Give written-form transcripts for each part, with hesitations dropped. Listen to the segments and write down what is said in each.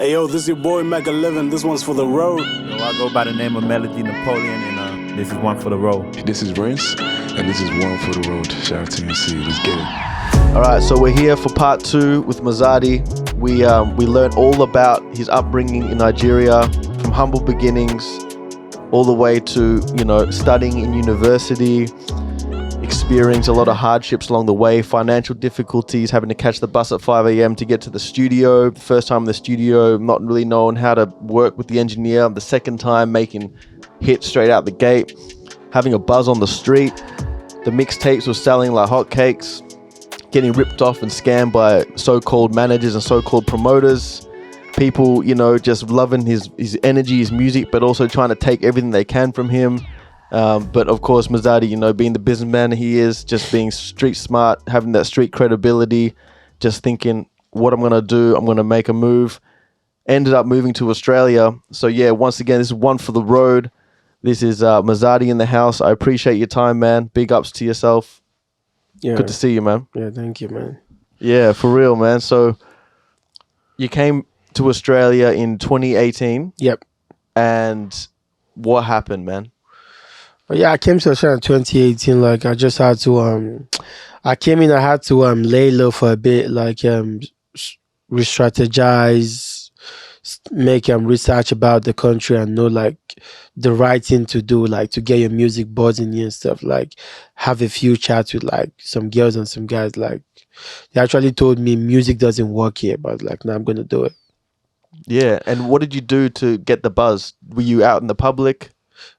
Hey yo, this is your boy Mac 11. This one's for the road. Yo, I go by the name of Melody Napoleon, and this is one for the road. This is Rinse, and this is one for the road. Shout out to MC. Let's get it. All right, so we're here for part 2 with Mozatti. We learned all about his upbringing in Nigeria, from humble beginnings all the way to, studying in university, experienced a lot of hardships along the way, financial difficulties, having to catch the bus at 5 a.m. to get to the studio. The first time in the studio, not really knowing how to work with the engineer. The second time, making hits straight out the gate, having a buzz on the street. The mixtapes were selling like hotcakes, getting ripped off and scammed by so-called managers and so-called promoters. People, just loving his energy, his music, but also trying to take everything they can from him. But of course, Mozatti, being the businessman he is, just being street smart, having that street credibility, just thinking, what I'm going to do, I'm going to make a move. Ended up moving to Australia. So yeah, once again, this is one for the road. This is Mozatti in the house. I appreciate your time, man. Big ups to yourself. Yeah. Good to see you, man. Yeah, thank you, man. Yeah, for real, man. So you came to Australia in 2018. Yep. And what happened, man? Yeah, I came to Australia in 2018. Like, I just had to, I came in, I had to lay low for a bit, like, re-strategize, make research about the country and know, like, the right thing to do, like, to get your music buzzing and stuff. Like, have a few chats with, like, some girls and some guys. Like, they actually told me music doesn't work here, but, like, now I'm going to do it. Yeah, and what did you do to get the buzz? Were you out in the public?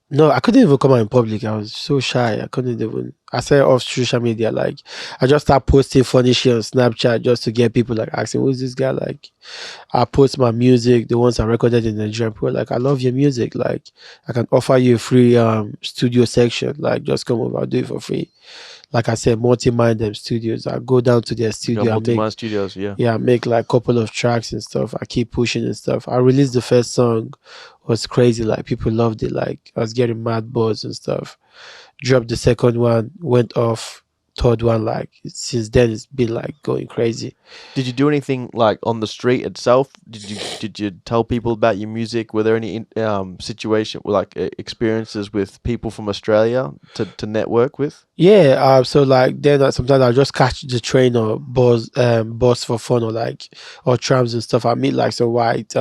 No, I couldn't even come out in public. I was so shy. I couldn't even. I started off social media. Like, I just started posting funny shit on Snapchat just to get people like asking, "Who's this guy?" Like, I post my music, the ones I recorded in Nigeria. People were like, "I love your music. Like, I can offer you a free studio section. Like, just come over. I'll do it for free." Like I said, Multi-Mind them studios. I go down to their studio. Multi-Mind studios, yeah. Yeah, I make like a couple of tracks and stuff. I keep pushing and stuff. I released the first song, was crazy. Like, people loved it. Like, I was getting mad buzz and stuff. Dropped the second one, went off. Third one, like, since then it's been like going crazy. Did you do anything like on the street itself? Did you tell people about your music? Were there any experiences with people from Australia to network with? Yeah, so like then sometimes I'll just catch the train or bus for fun, or trams and stuff. I meet like some white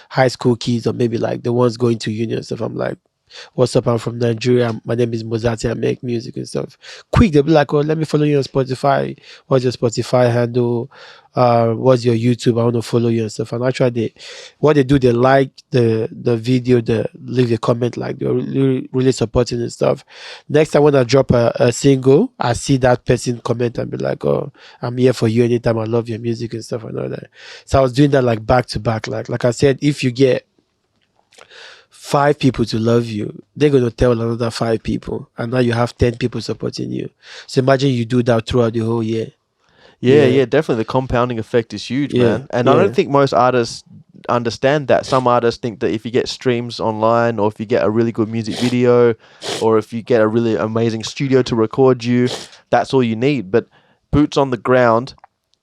high school kids, or maybe like the ones going to uni and stuff. I'm like, "What's up? I'm from Nigeria. My name is Mozatti. I make music and stuff." Quick, they'll be like, "Oh, let me follow you on Spotify. What's your Spotify handle? What's your YouTube? I want to follow you and stuff." And actually, what they do, they like the video, they leave a comment, like they're really supporting and stuff. Next time when I drop a single, I see that person comment and be like, "Oh, I'm here for you anytime. I love your music and stuff," and all that. So I was doing that like back to back. Like I said, if you get 5 people to love you, they're going to tell another 5 people, and now you have 10 people supporting you. So imagine you do that throughout the whole year. Yeah, definitely. The compounding effect is huge, man. And I don't think most artists understand that. Some artists think that if you get streams online, or if you get a really good music video, or if you get a really amazing studio to record you, that's all you need. But boots on the ground,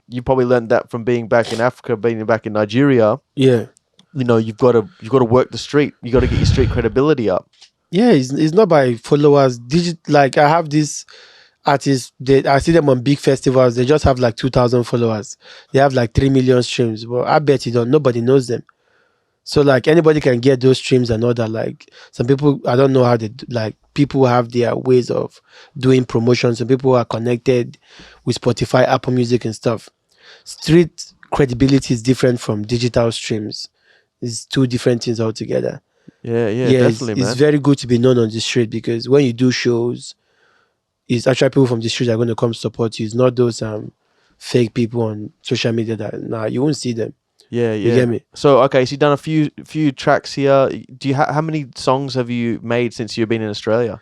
you probably learned that from being back in Africa, being back in Nigeria. Yeah. You've got to work the street. You got to get your street credibility up. Yeah, it's not by followers. Like, I have this artists, I see them on big festivals. They just have like 2,000 followers. They have like 3 million streams. Well, I bet nobody knows them. So like anybody can get those streams and all that. Like, some people, I don't know how they like. People have their ways of doing promotion. Some people are connected with Spotify, Apple Music, and stuff. Street credibility is different from digital streams. It's 2 different things altogether. Yeah, definitely, man. It's very good to be known on the street, because when you do shows, it's actually people from the street that are going to come support you. It's not those fake people on social media that you won't see them. Yeah. You get me? So okay, so you've done a few tracks here. Do you how many songs have you made since you've been in Australia?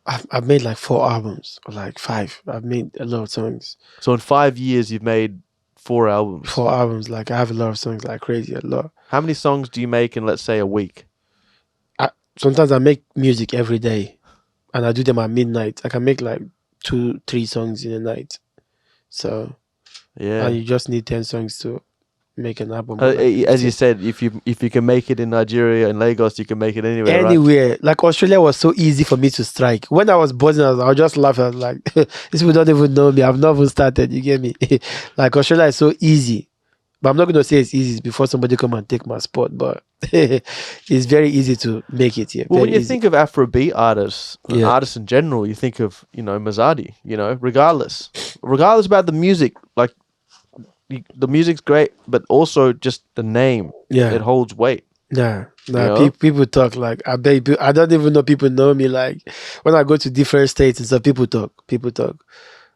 I've made like 4 albums, or like 5. I've made a lot of songs. So in 5 years, you've made 4 albums. 4 albums. Like, I have a lot of songs, like crazy, a lot. How many songs do you make in, let's say, a week? Sometimes I make music every day, and I do them at midnight. I can make like 2-3 songs in a night. So Yeah, and you just need 10 songs to make an album. Or like As you 50. said, if you can make it in Nigeria and Lagos, you can make it anywhere. Right? Anywhere. Like Australia was so easy for me to strike. When I was buzzing, I was just laughing. I was like, these people don't even know me. I've not even started. You get me? Like Australia is so easy. But I'm not going to say it's easy before somebody come and take my spot. But it's very easy to make it here. Well, when Very you easy. think of Afrobeat artists, and Yeah. artists in general, you think of Mozatti. Regardless about the music, like the music's great, but also just the name. Yeah. It holds weight. Nah, Yeah. people talk like I bet I don't even know people know me. Like when I go to different states and stuff, people talk.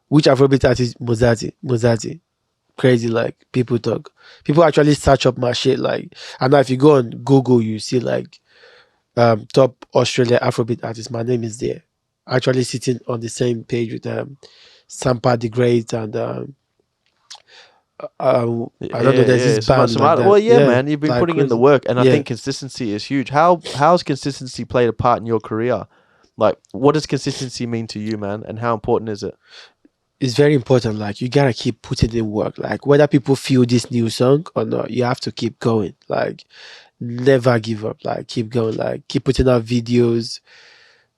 Which Afrobeat artist? Mozatti. Crazy, like people talk. People actually search up my shit. Like, and now if you go on Google, you see like top Australia Afrobeat artist. My name is there. Actually sitting on the same page with Sampa the Great and I don't know. There's this band like that. Well, yeah, man, you've been like putting in the crazy. work, and I Yeah. think consistency is huge. How's consistency played a part in your career? Like, what does consistency mean to you, man, and how important is it? It's very important. Like you gotta keep putting in work. Like whether people feel this new song or not, you have to keep going. Like never give up. Like keep going. Like keep putting out videos,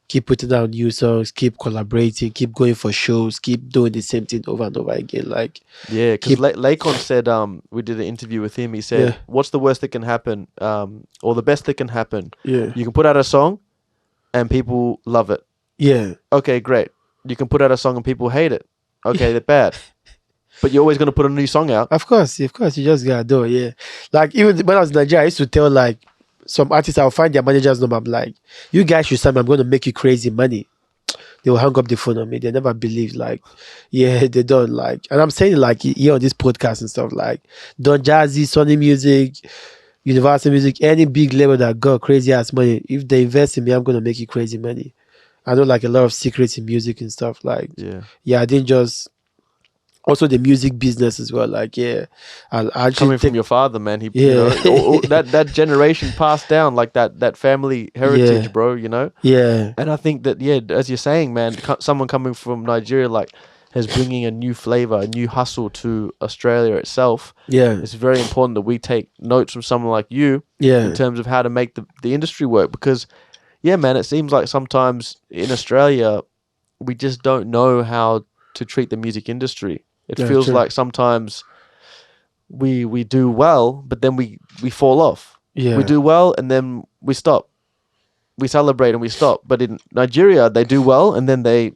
keep putting out new songs, keep collaborating, keep going for shows, keep doing the same thing over and over again. Like Yeah, because keep- Lakon said, we did an interview with him. He said, Yeah. "What's the worst that can happen, or the best that can happen? yeah, You can put out a song, and people love it. yeah, Okay, great. You can put out a song and people hate it. Okay, they're bad. But you're always gonna put a new song out. of course, you just gotta do it. Yeah, like even when I was in Nigeria, I used to tell like some artists, I'll find their manager's number. I'm like, you guys should sign me. I'm going to make you crazy money. They will hang up the phone on me. They never believe, like, yeah, they don't like. And I'm saying like here on this podcast and stuff, like Don Jazzy, Sony Music, Universal Music, any big label that got crazy ass money, if they invest in me, I'm gonna make you crazy money. I know like a lot of secrets in music and stuff. Like, Yeah. I didn't just also the music business as well. Like, yeah, I actually Coming from think your father, man, he Yeah. that generation passed down, like that family heritage, Yeah. bro. You know. yeah, And I think that, yeah, as you're saying, man, someone coming from Nigeria, like, is bringing a new flavor, a new hustle to Australia itself. yeah, It's very important that we take notes from someone like you yeah, in terms of how to make the industry work. Because, yeah, man, it seems like sometimes in Australia, we just don't know how to treat the music industry. It Yeah, feels true. like sometimes we do well, but then we fall off. yeah. We do well and then we stop. We celebrate and we stop. But in Nigeria, they do well and then they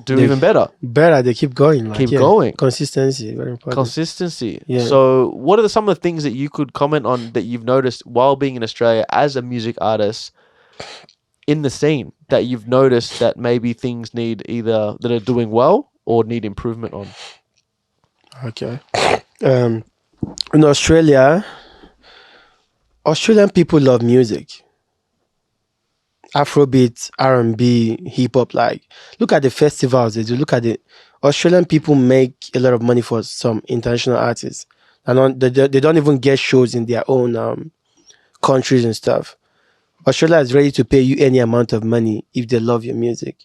do They- even better. better. They keep going. Like, Keep yeah. going. Consistency, very important. Consistency. Yeah. So, what are some of the things that you could comment on that you've noticed while being in Australia as a music artist in the scene that you've noticed that maybe things need either that are doing well or need improvement on? Okay. In Australia, Australian people love music. Afrobeat, R&B, hip hop. Like, look at the festivals they do. Look at the Australian people make a lot of money for some international artists, and they don't even get shows in their own countries and stuff. Australia is ready to pay you any amount of money if they love your music.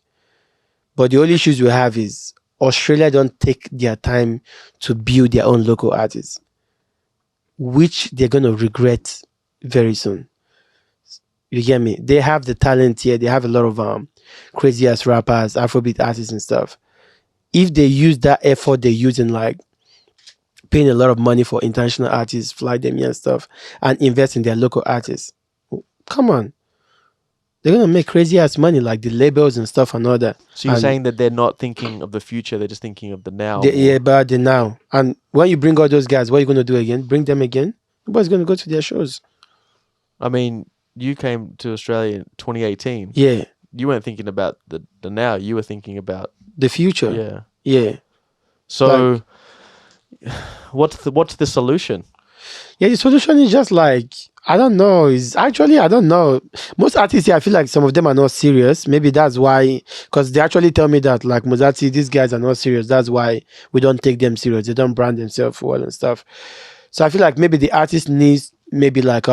But the only issues we have is Australia don't take their time to build their own local artists, which they're going to regret very soon. You get me? They have the talent here. They have a lot of crazy ass rappers, Afrobeat artists and stuff. If they use that effort they use in like paying a lot of money for international artists, fly them here and stuff, and invest in their local artists, come on. They're going to make crazy ass money, like the labels and stuff and all that. So, you're And saying that they're not thinking of the future, they're just thinking of the now. yeah, but the now. And when you bring all those guys, what are you going to do again? Bring them again? Nobody's going to go to their shows. I mean, you came to Australia in 2018. Yeah, You weren't thinking about the now, you were thinking about, the future. yeah. Yeah. So, what's the solution? Yeah, the solution is just like, I don't know. I don't know. Most artists here, I feel like some of them are not serious. Maybe that's why, because they actually tell me that, like Mozatti, these guys are not serious. That's why we don't take them serious. They don't brand themselves well and stuff. So I feel like maybe the artist needs, maybe like,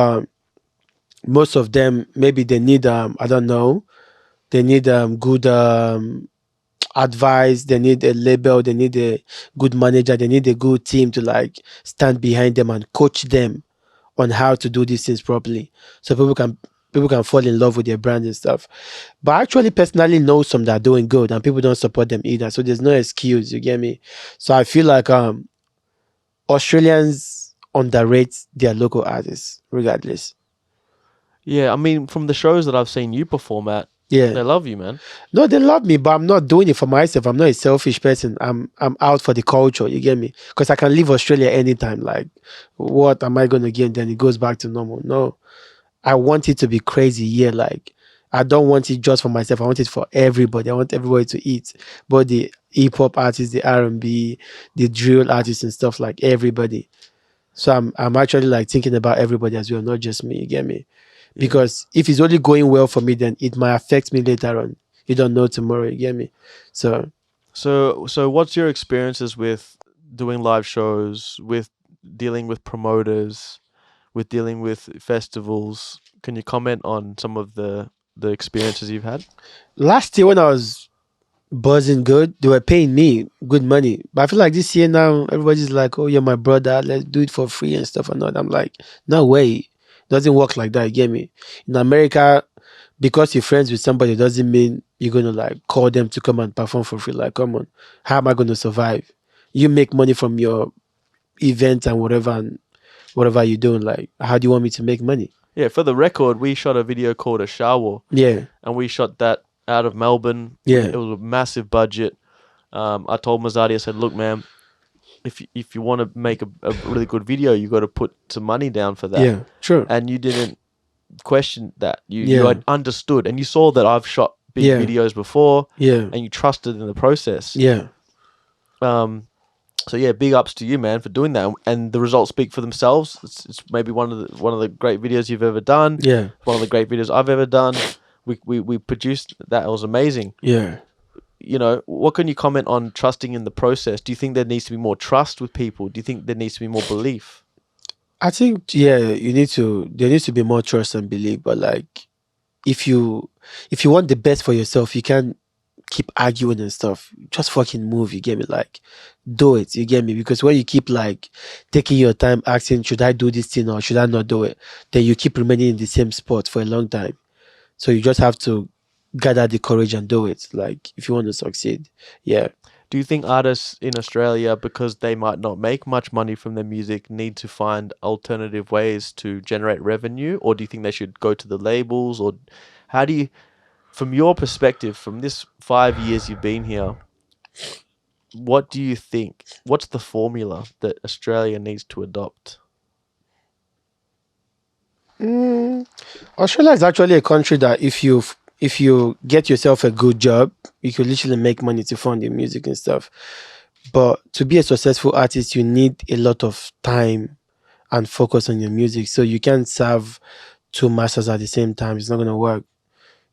most of them, maybe they need, I don't know, they need good, advice, they need a label, they need a good manager, they need a good team to like stand behind them and coach them on how to do these things properly, so people can fall in love with their brand and stuff. But I actually personally know some that are doing good and people don't support them either, so there's no excuse, you get me? So I feel like Australians underrate their local artists regardless. Yeah, I mean, from the shows that I've seen you perform at, Yeah. they love you, man. No, they love me, but I'm not doing it for myself. I'm not a selfish person. I'm out for the culture. You get me? Because I can leave Australia anytime. Like, what am I gonna get? Then it goes back to normal. No, I want it to be crazy. Yeah, like I don't want it just for myself. I want it for everybody. I want everybody to eat. But the hip hop artists, the R&B, the drill artists and stuff, like everybody. So I'm actually like thinking about everybody as well, not just me. You get me? Because if it's only going well for me, then it might affect me later on. You don't know tomorrow. You get me? So So what's your experiences with doing live shows, with dealing with promoters, with dealing with festivals? Can you comment on some of the experiences you've had? last year when I was buzzing good, they were paying me good money. But I feel like this year now, everybody's like, "Oh, you're my brother. Let's do it for free and stuff." And all. I'm like, "No way. Doesn't work like that." You get me? In America, because you're friends with somebody doesn't mean you're gonna like call them to come and perform for free. Like, come on, how am I gonna survive? You make money from your event and whatever you're doing. Like, how do you want me to make money? Yeah, for the record, we shot a video called A Shower, Yeah, and we shot that out of Melbourne. Yeah. It was a massive budget. I told Mozatti, I said, look, man, if you want to make a really good video, you got to put some money down for that. yeah, sure. And you didn't question that. You Yeah. had understood, and you saw that I've shot big Yeah. videos before, Yeah, and you trusted in the process. yeah, So yeah, big ups to you, man, for doing that, and the results speak for themselves. It's maybe one of the great videos you've ever done. yeah, One of the great videos I've ever done. We produced that. It was amazing. yeah. You know, what can you comment on trusting in the process? Do you think there needs to be more trust with people? Do you think there needs to be more belief? I think there needs to be more trust and belief. But like, if you want the best for yourself, you can't keep arguing and stuff. Just fucking move. You get me? Like, do it. You get me? Because when you keep like taking your time asking, should I do this thing or should I not do it? Then you keep remaining in the same spot for a long time. So you just have to gather the courage and do it. Like, if you want to succeed, yeah. Do you think artists in Australia, because they might not make much money from their music, need to find alternative ways to generate revenue? Or do you think they should go to the labels? Or how do you, from your perspective, from this 5 years you've been here, what do you think? What's the formula that Australia needs to adopt? Australia is actually a country that if you get yourself a good job, you could literally make money to fund your music and stuff. But to be a successful artist, you need a lot of time and focus on your music. So you can't serve two masters at the same time. It's not gonna work.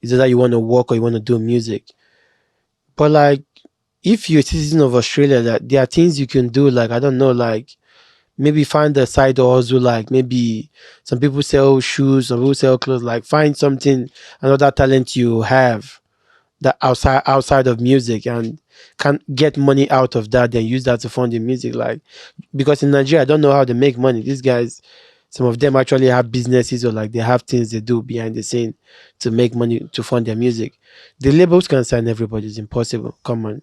It's either you want to work or you want to do music. But like, if you're a citizen of Australia, that there are things you can do. Like, I don't know, like maybe find a side hustle. Like maybe some people sell shoes, some people sell clothes. Like find something, another talent you have that outside of music and can get money out of that. Then use that to fund your music. Like, because in Nigeria, I don't know how they make money. These guys, some of them actually have businesses or like they have things they do behind the scene to make money to fund their music. The labels can sign everybody. It's impossible. Come on.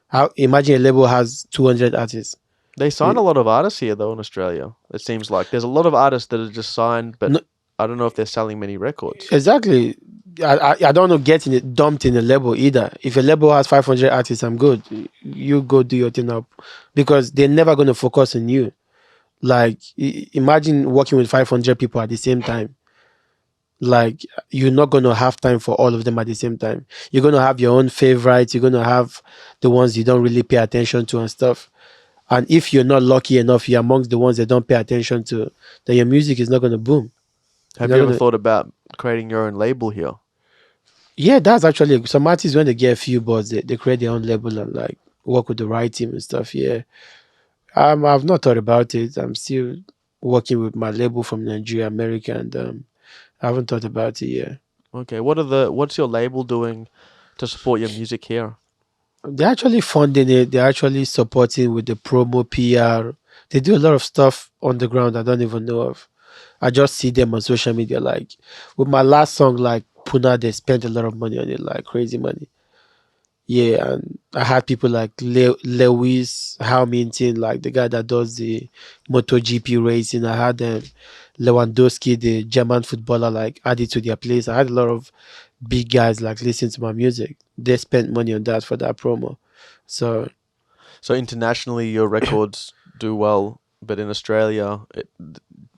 How imagine a label has 200 artists. They sign a lot of artists here, though, in Australia. It seems like there's a lot of artists that are just signed, but No. I don't know if they're selling many records. Exactly. I don't know getting it dumped in a label either. If a label has 500 artists, I'm good. You go do your thing up, because they're never going to focus on you. Like, imagine working with 500 people at the same time. Like, you're not going to have time for all of them at the same time. You're going to have your own favorites. You're going to have the ones you don't really pay attention to and stuff. And if you're not lucky enough, you're amongst the ones that don't pay attention to, then your music is not going to boom. Have You're you not ever thought about creating your own label here? Yeah, that's actually some artists when they get a few bucks, they create their own label and like work with the right team and stuff. Yeah, I've not thought about it. I'm still working with my label from Nigeria, America, and I haven't thought about it yet. Okay, what's your label doing to support your music here? They're actually funding it. They're actually supporting with the promo PR. They do a lot of stuff on the ground I don't even know of. I just see them on social media. Like with my last song, like Puna, they spent a lot of money on it, like crazy money. Yeah, and I had people like Lewis Hamilton, like the guy that does the MotoGP racing. I had Lewandowski, the German footballer, like added to their place. I had a lot of big guys like listening to my music. They spent money on that for that promo. So So internationally, your records do well, but in Australia,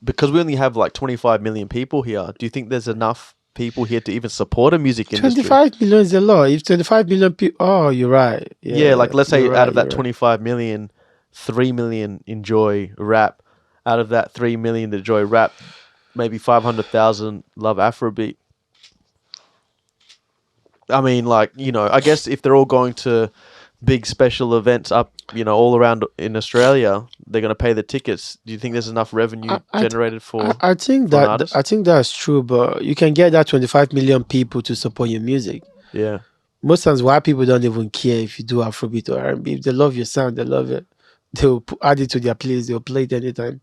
because we only have like 25 million people here, do you think there's enough people here to even support a music industry? 25 million is a lot. If 25 million people, oh, you're right. Yeah, like let's say you're out of right, that you're right. 25 million, 3 million enjoy rap. Out of that 3 million that enjoy rap, maybe 500,000 love Afrobeat. I mean, like, I guess if they're all going to big special events up, all around in Australia, they're going to pay the tickets. Do you think there's enough revenue generated for I think for an that artist? I think that's true, but you can get that 25 million people to support your music. Yeah. Most times, white people don't even care if you do Afrobeat or R&B. If they love your sound, they love it. They'll add it to their playlist. They'll play it anytime.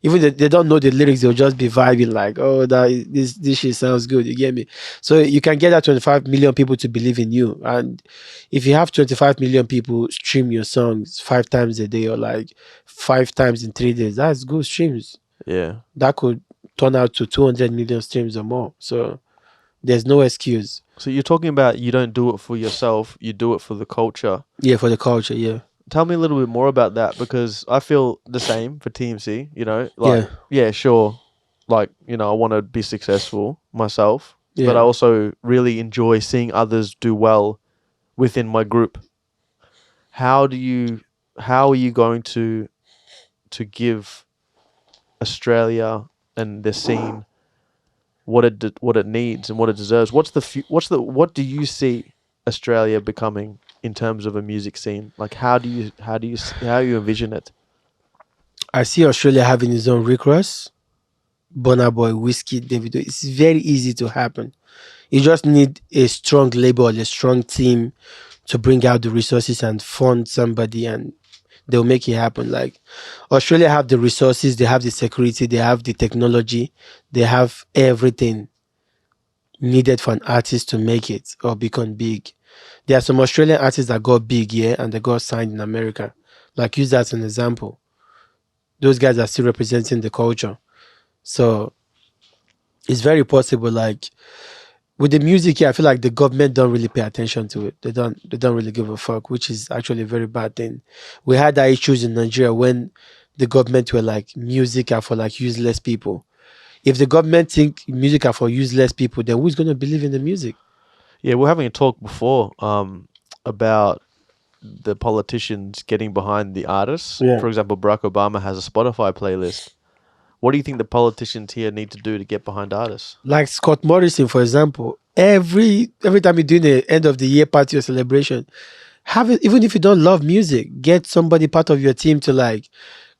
Even if they don't know the lyrics, they'll just be vibing like, "Oh, this shit sounds good." You get me? So you can get that 25 million people to believe in you, and if you have 25 million people stream your songs 5 times a day or like 5 times in 3 days, that's good streams. Yeah. That could turn out to 200 million streams or more. So there's no excuse. So you're talking about you don't do it for yourself, you do it for the culture. Yeah, for the culture. Yeah. Tell me a little bit more about that, because I feel the same for TMC, like, Yeah. yeah, sure. Like, I want to be successful myself, but Yeah. I also really enjoy seeing others do well within my group. How are you going to give Australia and the scene what it needs and what it deserves? What do you see Australia becoming in terms of a music scene? Like, how do you envision it? I see Australia having its own Rick Ross, Burna Boy, Whiskey, Davido. It's very easy to happen. You just need a strong label, a strong team to bring out the resources and fund somebody, and they'll make it happen. Like Australia have the resources, they have the security, they have the technology, they have everything needed for an artist to make it or become big. There are some Australian artists that got big here and they got signed in America. Like use that as an example. Those guys are still representing the culture. So it's very possible. Like with the music here, I feel like the government don't really pay attention to it. They don't really give a fuck, which is actually a very bad thing. We had that issues in Nigeria when the government were like music are for like useless people. If the government think music are for useless people, then who's gonna believe in the music? Yeah, we're having a talk before about the politicians getting behind the artists. Yeah. For example, Barack Obama has a Spotify playlist. What do you think the politicians here need to do to get behind artists? Like Scott Morrison, for example, every time you're doing an end of the year party or celebration, have it. Even if you don't love music, get somebody part of your team to like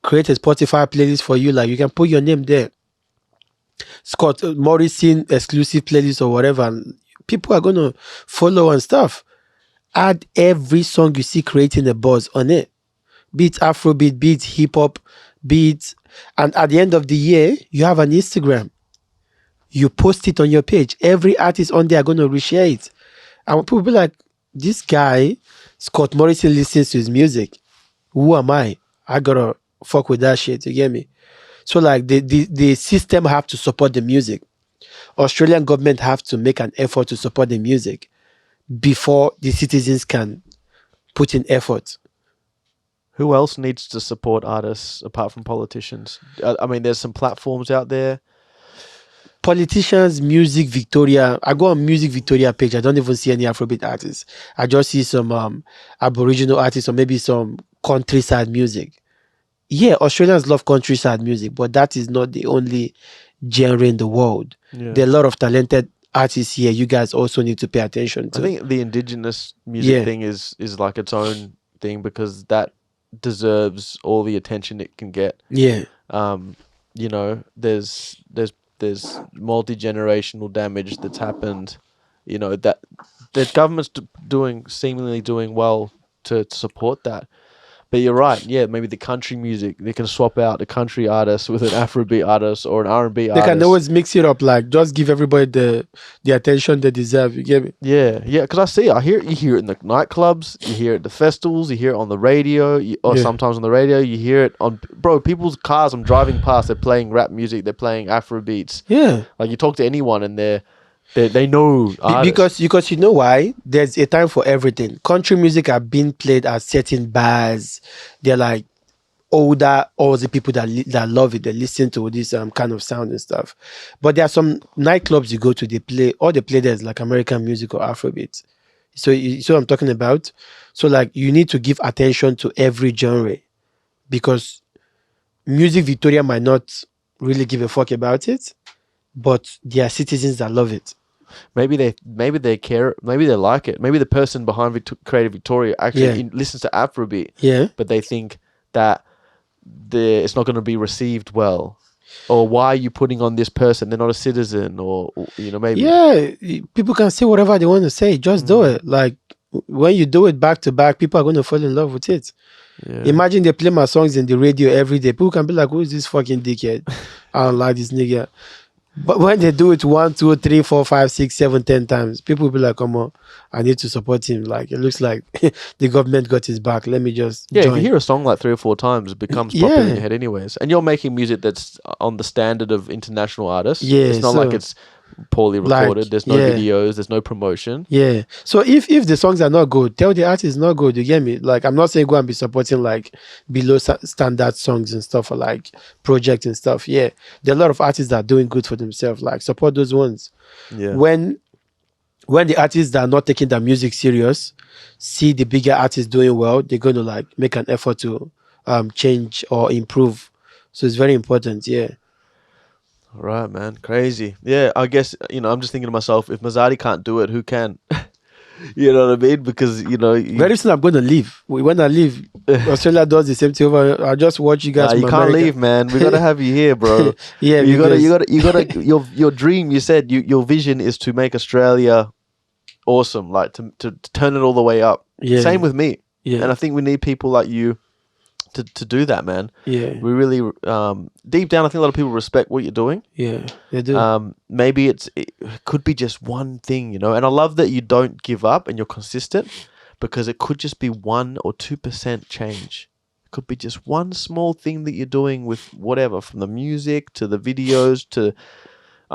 create a Spotify playlist for you. Like you can put your name there. Scott Morrison exclusive playlist or whatever. And people are gonna follow and stuff. Add every song you see creating a buzz on it. Beat Afrobeat, beat hip hop, beat, and at the end of the year, you have an Instagram. You post it on your page. Every artist on there are gonna reshare it. And people be like, this guy, Scott Morrison listens to his music. Who am I? I gotta fuck with that shit. You get me? So like the system have to support the music. Australian government have to make an effort to support the music before the citizens can put in effort. Who else needs to support artists apart from politicians? I mean, there's some platforms out there. Politicians, Music Victoria. I go on Music Victoria page. I don't even see any Afrobeat artists. I just see some Aboriginal artists or maybe some countryside music. Yeah, Australians love countryside music, but that is not the only genre in the world. Yeah. There are a lot of talented artists here. You guys also need to pay attention to. I think the indigenous music Yeah. thing is like its own thing, because that deserves all the attention it can get. Yeah. There's multi-generational damage that's happened, that the government's seemingly doing well to support that. But you're right. Yeah, maybe the country music, they can swap out a country artist with an Afrobeat artist or an R&B They artist. can always mix it up, like just give everybody the attention they deserve. You get me? Yeah, because you hear it in the nightclubs, you hear it at the festivals, you hear it on the radio, or Yeah. sometimes on the radio, you hear it on, bro, people's cars. I'm driving past, they're playing rap music, they're playing Afro beats. Yeah. Like you talk to anyone and they know artists. Because you know why? There's a time for everything. Country music are being played at certain bars. They're like older, all the people that love it, they listen to this kind of sound and stuff. But there are some nightclubs you go to, they play there's like American music or Afrobeat. So you see what I'm talking about? So like you need to give attention to every genre, because Music Victoria might not really give a fuck about it, but there are citizens that love it. Maybe they care, maybe they like it. Maybe the person behind Creative Victoria actually Yeah. listens to Afrobeat, Yeah. but they think that it's not going to be received well. Or why are you putting on this person? They're not a citizen, or maybe. Yeah, people can say whatever they want to say. Just do it. Like when you do it back to back, people are going to fall in love with it. Yeah. Imagine they play my songs in the radio every day. People can be like, "Who is this fucking dickhead?" I don't like this nigga. But when they do it 1, 2, 3, 4, 5, 6, 7, 10 times, people will be like, "Come on, I need to support him." Like it looks like the government got his back. Let me just Yeah, join. if you hear a song like 3 or 4 times, it becomes popular in Yeah. your head anyways. And you're making music that's on the standard of international artists. Yeah, It's not so- like it's poorly Like, recorded. There's no yeah. videos. There's no promotion. Yeah. So if the songs are not good, tell the artist it's not good. You get me? Like I'm not saying go and be supporting like below standard songs and stuff, or like projects and stuff. Yeah. There are a lot of artists that are doing good for themselves. Like support those ones. Yeah. When the artists that are not taking their music serious see the bigger artists doing well, they're going to like make an effort to change or improve. So it's very important. Yeah. Right, man. Crazy. Yeah, I guess, I'm just thinking to myself, if Mozatti can't do it, who can? You know what I mean? Because, Very soon I'm going to leave. When I leave, Australia does the same thing over. I just watch you guys. Nah, you from can't America. leave, man. We gotta have you here, bro. Yeah, you because- gotta. Your dream. You said your vision is to make Australia awesome, like to turn it all the way up. Yeah. Same with me. Yeah. And I think we need people like you to do that, man. Yeah. We really deep down, I think a lot of people respect what you're doing. Yeah, they do. Maybe it could be just one thing, and I love that you don't give up and you're consistent, because it could just be 1 or 2% change. It could be just one small thing that you're doing with whatever, from the music to the videos to,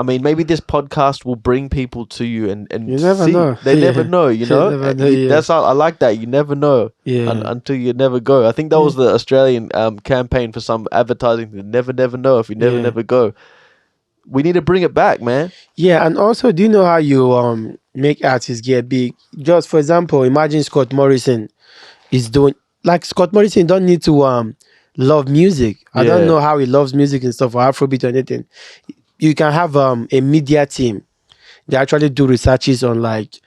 maybe this podcast will bring people to you and You never see. know. They never Yeah. know, You never know, yeah. That's how I like that. You never know Yeah. until you never go. I think that was the Australian campaign for some advertising. Never know if you Yeah. never go. We need to bring it back, man. Yeah, and also, do you know how you make artists get big? Just for example, imagine Scott Morrison is doing, like, Scott Morrison don't need to love music. I don't Yeah. know how he loves music and stuff, or Afrobeat or anything. You can have a media team. They actually do researches on like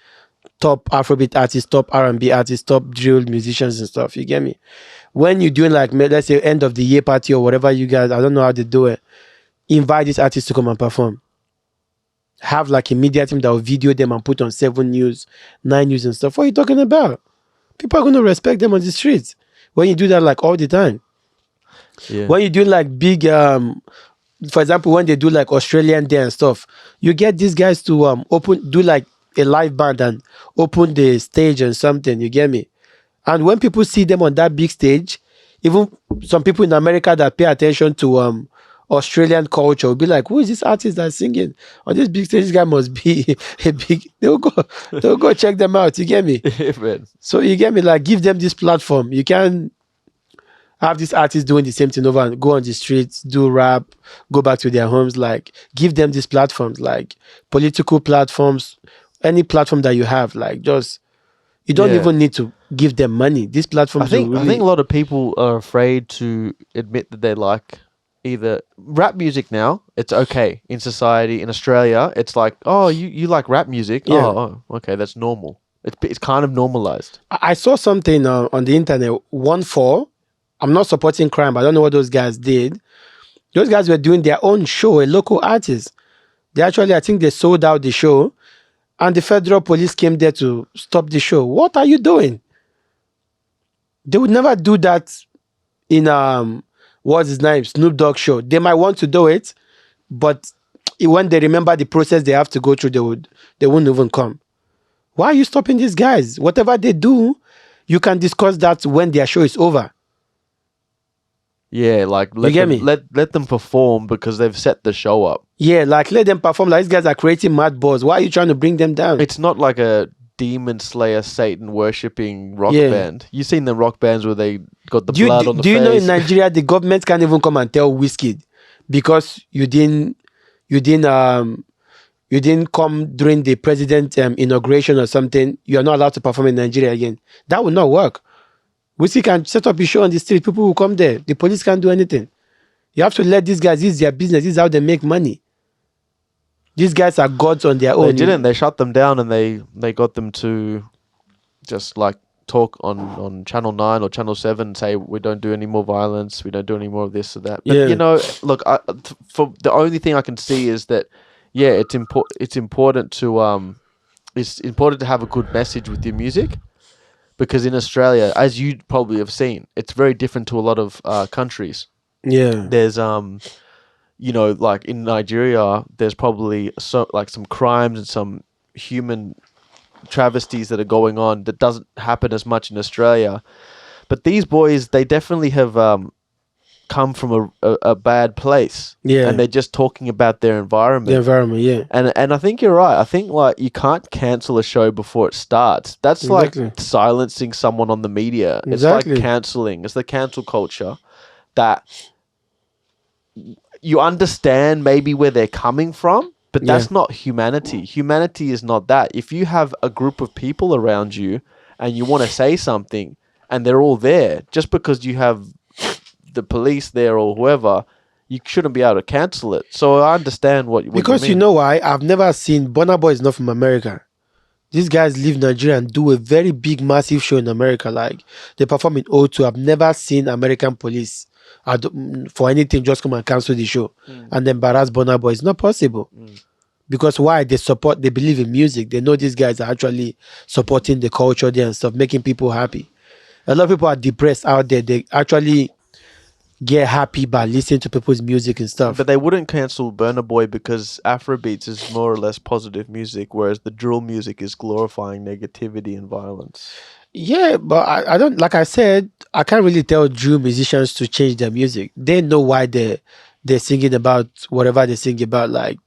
top Afrobeat artists, top R&B artists, top drill musicians and stuff. You get me? When you're doing like, let's say, end of the year party or whatever you guys, I don't know how they do it, invite these artists to come and perform. Have like a media team that will video them and put on 7 News, 9 News and stuff. What are you talking about? People are going to respect them on the streets when you do that like all the time. Yeah. When you do like big, for example, when they do like Australian Day and stuff, you get these guys to do like a live band and open the stage and something. You get me? And when people see them on that big stage, even some people in America that pay attention to Australian culture will be like, "Who is this artist that's singing on this big stage? This guy must be a big." They'll go check them out. You get me? Man. So you get me? Like, give them this platform. You can have these artists doing the same thing over and go on the streets, do rap, go back to their homes. Like, give them these platforms, like political platforms, any platform that you have. Like, just you don't Yeah. even need to give them money. These platforms. I think will really, a lot of people are afraid to admit that they like either rap music now. It's okay in society in Australia. It's like, oh, you like rap music? Yeah. Oh, okay, that's normal. It's kind of normalized. I saw something on the internet. 1-4. I'm not supporting crime, but I don't know what those guys did. Those guys were doing their own show, a local artist. They actually, I think they sold out the show. and the federal police came there to stop the show. What are you doing? They would never do that in what's his name, Snoop Dogg show. They might want to do it, but when they remember the process they have to go through, they wouldn't even come. Why are you stopping these guys? Whatever they do, you can discuss that when their show is over. Yeah, like You get me? let them perform because they've set the show up. Yeah, like let them perform. Like these guys are creating mad buzz. Why are you trying to bring them down? It's not like a demon slayer, Satan worshipping rock Yeah. band. You've seen the rock bands where they got the do you, blood do, on the do you face. know in Nigeria the government can't even come and tell Wizkid because you didn't come during the president inauguration or something, you are not allowed to perform in Nigeria again. That will not work. Wizkid can set up a show on the street, people will come there. The police can't do anything. You have to let these guys, this is their business, this is how they make money. These guys are gods on their own. They didn't. They shut them down and they got them to just like talk on Channel 9 or Channel 7 and say, we don't do any more violence, we don't do any more of this or that. But, Yeah. you know, look, for the only thing I can see is that, yeah, it's important to have a good message with your music, because in Australia, as you probably have seen, it's very different to a lot of countries. Yeah. There's you know, like in Nigeria, there's probably some crimes and some human travesties that are going on that doesn't happen as much in Australia. But these boys, they definitely have come from a bad place. Yeah. And they're just talking about their environment. The environment, yeah. And I think you're right. I think like you can't cancel a show before it starts. That's Exactly. like silencing someone on the media. Exactly. It's like canceling. It's the cancel culture that you understand maybe where they're coming from, but that's not humanity. Humanity is not that. If you have a group of people around you and you want to say something and they're all there, just because you have the police there or whoever, you shouldn't be able to cancel it. So I understand what Because you mean. know why? I've never seen Burna Boy is not from America. These guys leave Nigeria and do a very big, massive show in America. Like they perform in O2. I've never seen American police for anything just come and cancel the show and embarrass Burna Boy. It's not possible. Because why? They believe in music. They know these guys are actually supporting the culture there and stuff, making people happy. A lot of people are depressed out there. They actually get happy by listening to people's music and stuff. But they wouldn't cancel Burna Boy because Afrobeats is more or less positive music, whereas the drill music is glorifying negativity and violence. Yeah, but I don't, like I said, I can't really tell drill musicians to change their music. They know why they're singing about whatever they sing about, like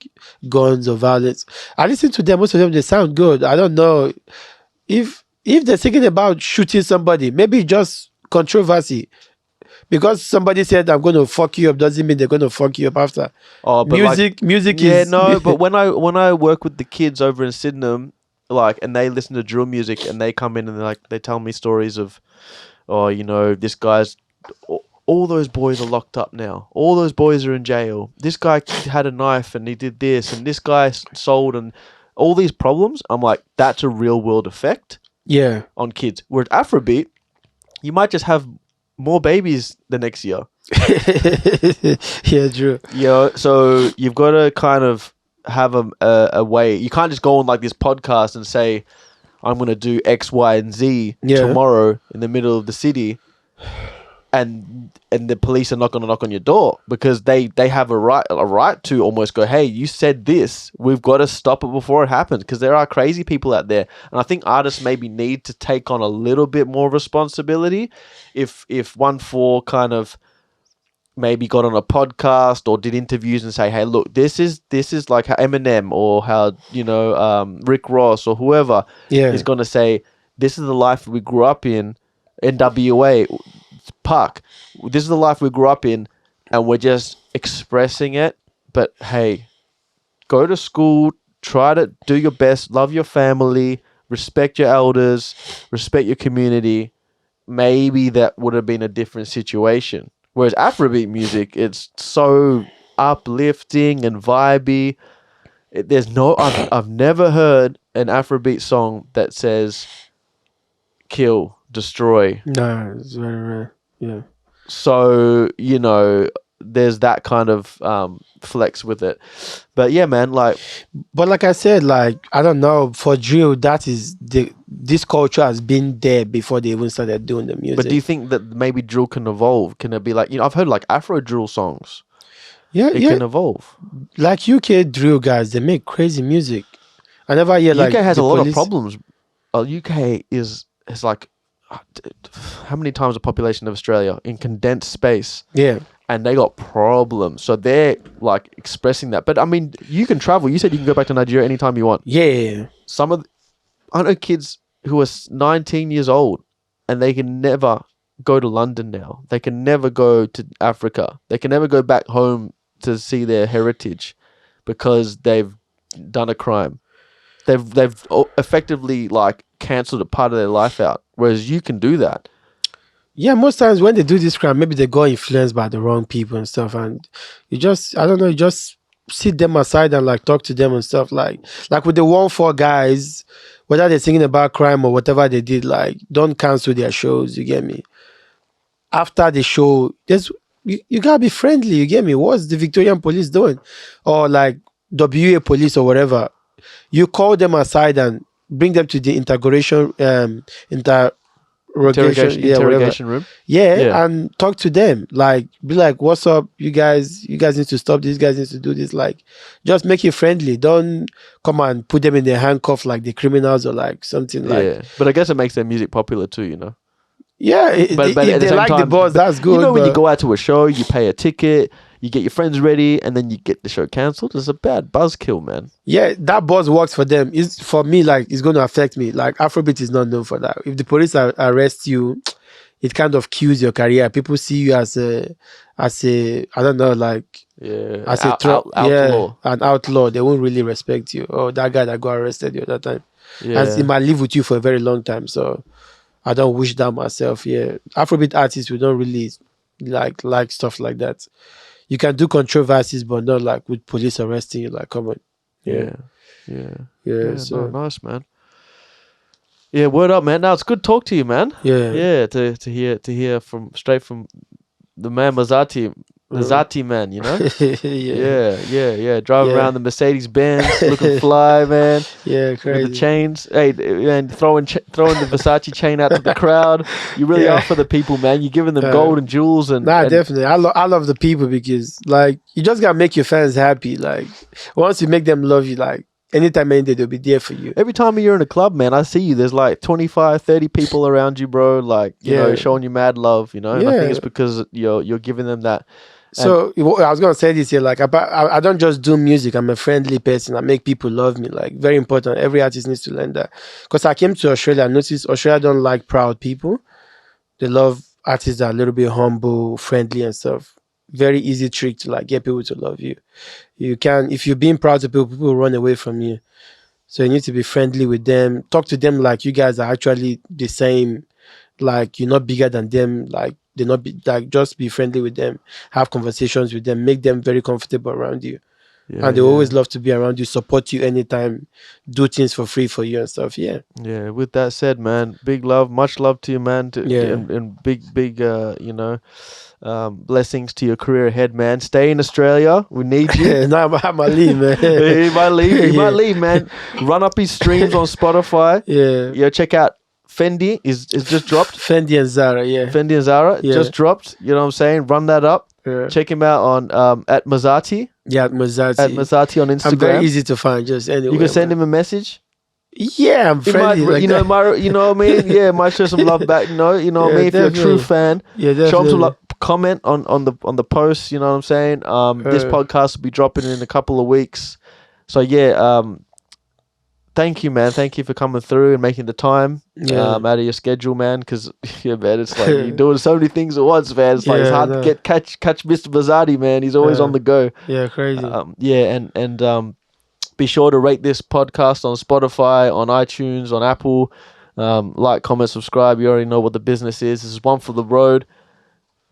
guns or violence. I listen to them, most of them, they sound good. I don't know if they're singing about shooting somebody, maybe just controversy. Because somebody said I'm going to fuck you up doesn't mean they're going to fuck you up after. Oh, but music yeah, is no. But when I work with the kids over in Sydenham, like, and they listen to drill music and they come in and they tell me stories of, oh, you know, this guy's, all those boys are locked up now. All those boys are in jail. This guy had a knife and he did this, and this guy sold, and all these problems. I'm like, that's a real world effect. Yeah. On kids. Whereas Afrobeat, you might just have more babies the next year. Yeah, true. Yeah, so you've got to kind of have a way. You can't just go on like this podcast and say, I'm going to do X, Y, and Z tomorrow in the middle of the city, and the police are not going to knock on your door, because they have a right to almost go, hey, you said this, we've got to stop it before it happens, because there are crazy people out there. And I think artists maybe need to take on a little bit more responsibility. If 1-4 kind of maybe got on a podcast or did interviews and say, hey, look, this is like how Eminem or how, you know, Rick Ross or whoever is going to say, this is the life we grew up in, NWA, Puck, this is the life we grew up in, and we're just expressing it. But hey, go to school, try to do your best, love your family, respect your elders, respect your community. Maybe that would have been a different situation. Whereas Afrobeat music, it's so uplifting and vibey. I've never heard an Afrobeat song that says kill, destroy. No, it's very rare. Yeah. So, you know, there's that kind of flex with it. But yeah, man, like But like I said, like I don't know, for drill, that is this culture has been there before they even started doing the music. but do you think that maybe drill can evolve? Can it be like, I've heard like Afro drill songs. Yeah, It yeah. can evolve. Like UK drill guys, they make crazy music. I never hear like UK has the a lot police. of problems. UK is like how many times the population of Australia in condensed space, Yeah. and they got problems. So they're like expressing that. But I mean, you can travel. You said you can go back to Nigeria anytime you want. Yeah. I know kids who are 19 years old and they can never go to London now. They can never go to Africa. They can never go back home to see their heritage because they've done a crime. They've effectively like cancelled a part of their life out. Whereas you can do that. Yeah, most times when they do this crime, maybe they got influenced by the wrong people and stuff, and you just, I don't know, you just sit them aside and like talk to them and stuff, like with the 1-4 guys, whether they're singing about crime or whatever they did, like don't cancel their shows. You get me? After the show, you gotta be friendly. You get me? What's the Victorian police doing, or like WA police or whatever? You call them aside and bring them to the interrogation interrogation room. Yeah, and talk to them. Like, be like, "What's up, you guys? You guys need to stop. These guys need to do this." Like, just make it friendly. Don't come and put them in their handcuff like the criminals or like something like. Yeah, but I guess it makes their music popular too, you know. Yeah, But if at the they same like the time, boss, that's good. You know, when you but- go out to a show, you pay a ticket, you get your friends ready, and then you get the show cancelled. It's a bad buzzkill, man. Yeah, that buzz works for them. It's for me, like it's going to affect me. Like Afrobeat is not known for that. If the police arrest you, it kind of kills your career. People see you as a I don't know, like Yeah, as a outlaw. an outlaw. They won't really respect you. Oh, that guy that got arrested the other time, Yeah, and it might live with you for a very long time. So I don't wish that myself. Yeah, Afrobeat artists, we don't really like stuff like that. You can do controversies, but not like with police arresting you. Like, come on. yeah. So No, nice, man. Yeah, word up, man. Now it's good talk to you, man. yeah. To hear from straight from the man Mozatti man, you know. Yeah. Driving Yeah. around the Mercedes Benz, looking fly, man. Yeah, With crazy. the chains, hey, and throwing the Versace chain out to the crowd. You really Yeah. are for the people, man. You're giving them gold and jewels and Definitely. I love the people because like you just gotta make your fans happy. Like once you make them love you, like anytime, any day, they'll be there for you. Every time you're in a club, man, I see you. There's like 25, 30 people around you, bro. Like, you know, showing you mad love, you know. And I think Yeah. it's because you're giving them that. So I was gonna say this here, like I don't just do music. I'm a friendly person. I make people love me. Like very important. Every artist needs to learn that. Because I came to Australia, I noticed Australia don't like proud people. They love artists that are a little bit humble, friendly, and stuff. Very easy trick to like get people to love you. You can, if you're being proud to people, people will run away from you. So you need to be friendly with them. Talk to them like you guys are actually the same. Like you're not bigger than them. Like they're not like just be friendly with them. Have conversations with them. Make them very comfortable around you. Yeah, And they always love to be around you, support you anytime, do things for free for you and stuff. Yeah. Yeah, with that said, man, big love, much love to you, man. Yeah. And big, blessings to your career ahead, man. Stay in Australia. We need you. Now I'm a leave, man. He might leave. He Yeah. might leave, man. Run up his streams on Spotify. Yeah. Yeah, check out Fendi is just dropped. Fendi and Zara, yeah. Fendi and Zara Yeah. just dropped. You know what I'm saying? Run that up. Yeah. Check him out on at Mozatti. Yeah, Mozatti. At Mozatti on I'm Instagram. very easy to find. Just anywhere. You can send man. him a message. Yeah, I'm He might, friendly. Like you know, that. you know what I mean? Yeah, might show some love back. You know what I Yeah, mean? If you're a true definitely. fan, Yeah, show him definitely. some love. Comment on the post. You know what I'm saying? This podcast will be dropping in a couple of weeks. So yeah, thank you, man. Thank you for coming through and making the time Yeah. out of your schedule, man. Because yeah, man, it's like you're doing so many things at once, man. It's like it's Yeah, hard I to know. catch Mr. Bazardi, man. He's always Yeah. on the go. Yeah, crazy. Yeah, and be sure to rate this podcast on Spotify, on iTunes, on Apple. Like, comment, subscribe. You already know what the business is. This is One for the Road.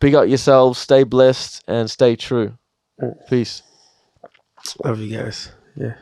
Big up yourselves. Stay blessed and stay true. Peace. Love you guys. Yeah.